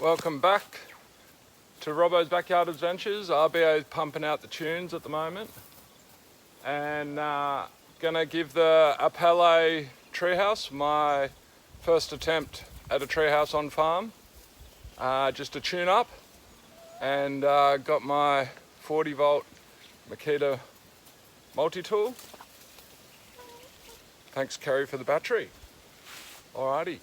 Welcome back to Robbo's Backyard Adventures. RBA is pumping out the tunes at the moment, and gonna give the Appele treehouse my first attempt at a treehouse on farm. Just a tune up, and got my 40 volt Makita multi-tool. Thanks Kerry for the battery. Alrighty.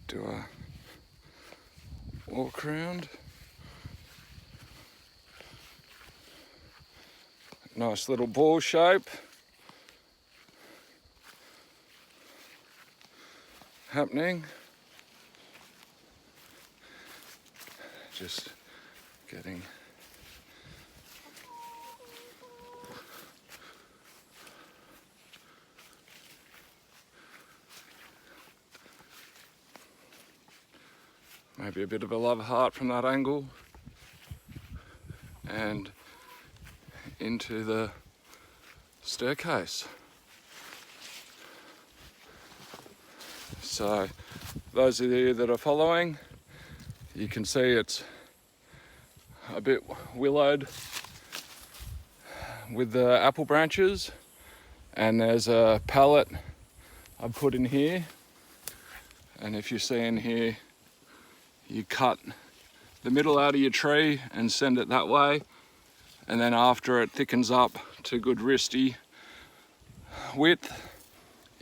Do a walk around. Nice little ball shape happening. Just getting maybe a bit of a love heart from that angle and into the staircase. So those of you that are following, you can see it's a bit willowed with the apple branches, and there's a pallet I put in here, and if you see in here, you cut the middle out of your tree and send it that way, and then after it thickens up to good wristy width,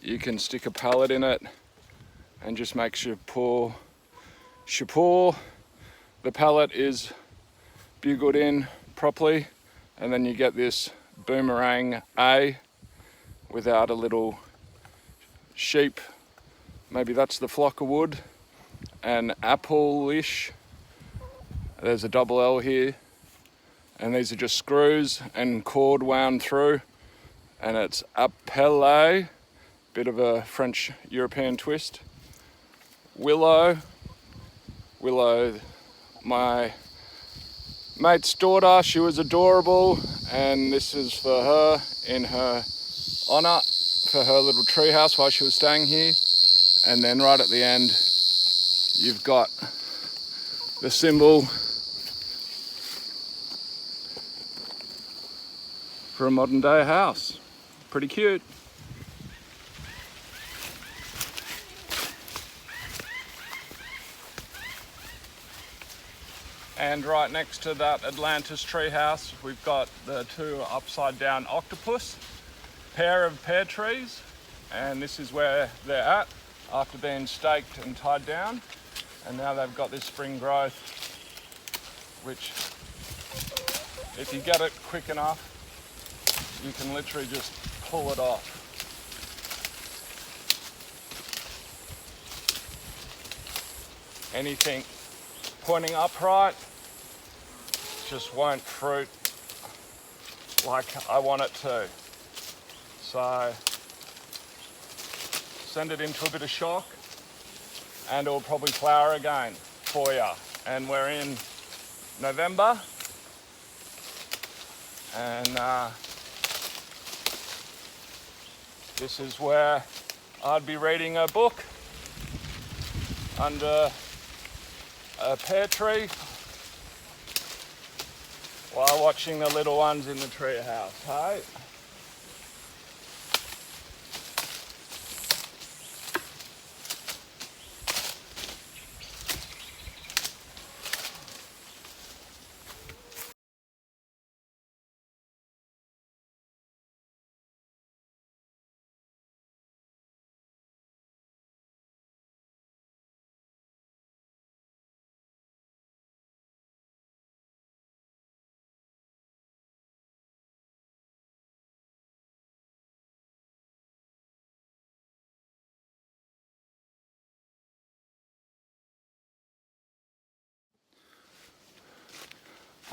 you can stick a pallet in it and just make sure the pallet is bugled in properly, and then you get this boomerang A without a little sheep, maybe that's the flock of wood, and apple-ish. There's a double L here, and these are just screws and cord wound through, and it's Appele, bit of a French European twist. Willow, my mate's daughter, she was adorable, and this is for her in her honour, for her little treehouse while she was staying here. And then right at the end, you've got the symbol for a modern day house. Pretty cute. And right next to that Atlantis treehouse, we've got the two upside down octopus, pair of pear trees, and this is where they're at after being staked and tied down. And now they've got this spring growth, which if you get it quick enough, you can literally just pull it off. Anything pointing upright just won't fruit like I want it to. So send it into a bit of shock and it'll probably flower again for you. And we're in November, and this is where I'd be reading a book under a pear tree while watching the little ones in the tree house, hey?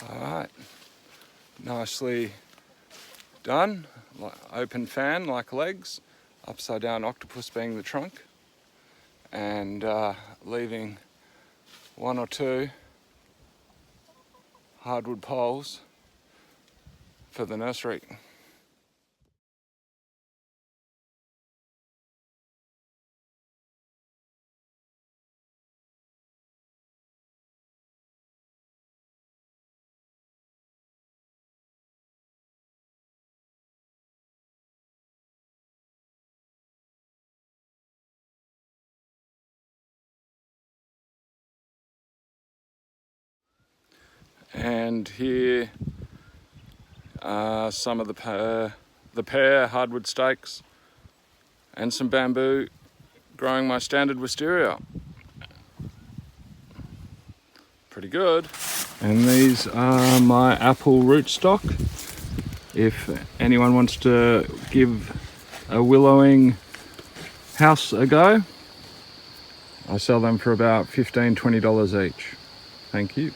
Alright, nicely done. Open fan like legs, upside down octopus being the trunk, and leaving one or two hardwood poles for the nursery. And here are some of the pear hardwood stakes and some bamboo growing my standard wisteria. Pretty good. And these are my apple rootstock. If anyone wants to give a willowing house a go, I sell them for about $15–20 each. Thank you.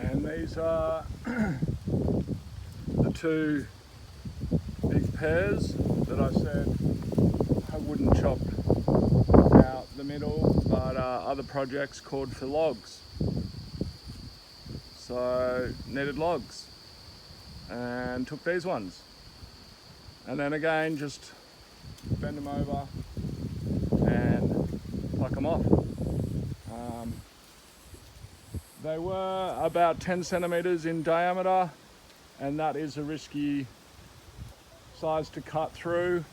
And these are the two big pears that I said I wouldn't chop out the middle, but other projects called for logs. So needed logs and took these ones. And then again, just bend them over and pluck them off. They were about 10 centimeters in diameter, and that is a risky size to cut through,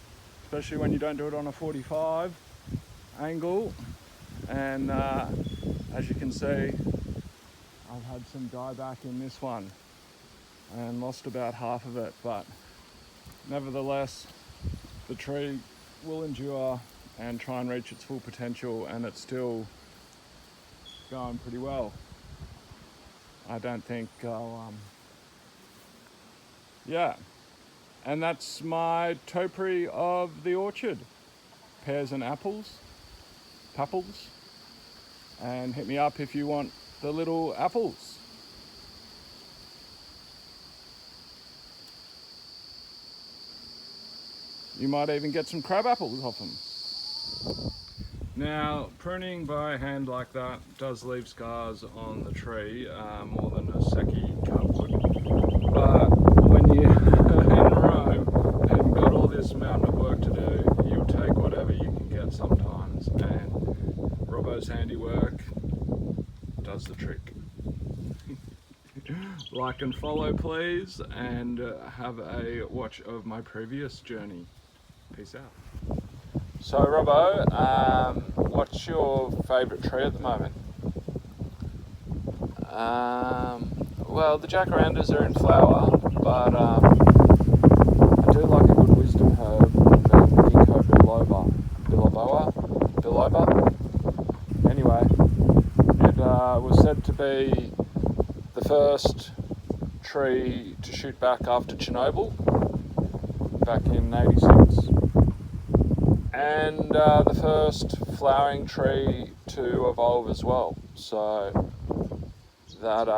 especially when you don't do it on a 45 angle. And as you can see, I've had some dieback in this one and lost about half of it, but nevertheless, the tree will endure and try and reach its full potential, and it's still going pretty well. I don't think I'll, yeah. And that's my topiary of the orchard. Pears and apples, papples. And hit me up if you want the little apples. you might even get some crab apples off them. Now, pruning by hand like that does leave scars on the tree, more than a secchi cut would. But when you're in Rome and got all this mountain of work to do, you'll take whatever you can get sometimes, and Robbo's handiwork does the trick. Like and follow please, and have a watch of my previous journey. Peace out. So Robbo, what's your favourite tree at the moment? Well, the jacarandas are in flower, but I do like a good wisdom herb, the ginkgo biloba. Anyway, it was said to be the first tree to shoot back after Chernobyl back in '86. And the first flowering tree to evolve as well. So that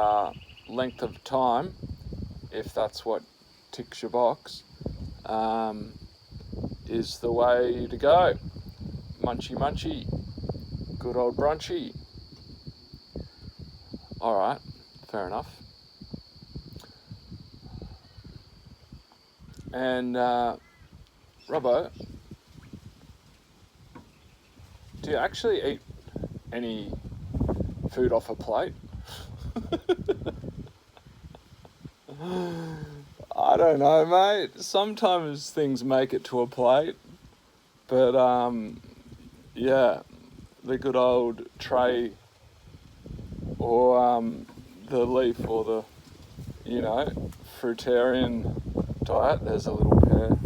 length of time, if that's what ticks your box, is the way to go. Munchy munchy, good old brunchy. Alright, fair enough. And Robbo, do you actually eat any food off a plate? I don't know, mate. Sometimes things make it to a plate, but yeah, the good old tray or the leaf or the, fruitarian diet. There's a little pear.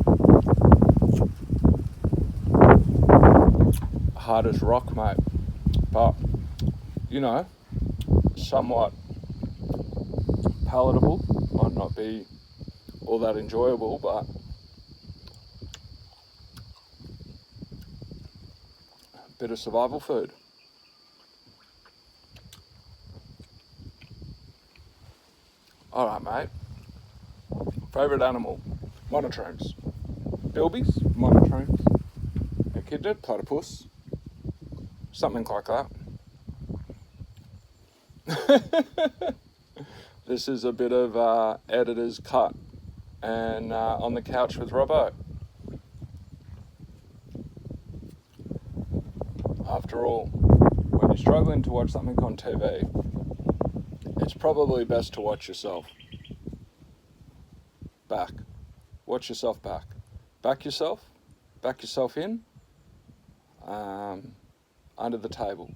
Hard as rock, mate, but somewhat palatable. Might not be all that enjoyable, but a bit of survival food. Alright, mate. Favourite animal? Monotremes. Bilbies? Monotremes. Echidna? Platypus. Something like that. This is a bit of editor's cut and on the couch with Robbo. After all, when you're struggling to watch something on TV, it's probably best to watch yourself. Back. Watch yourself back. Back yourself in, under the table.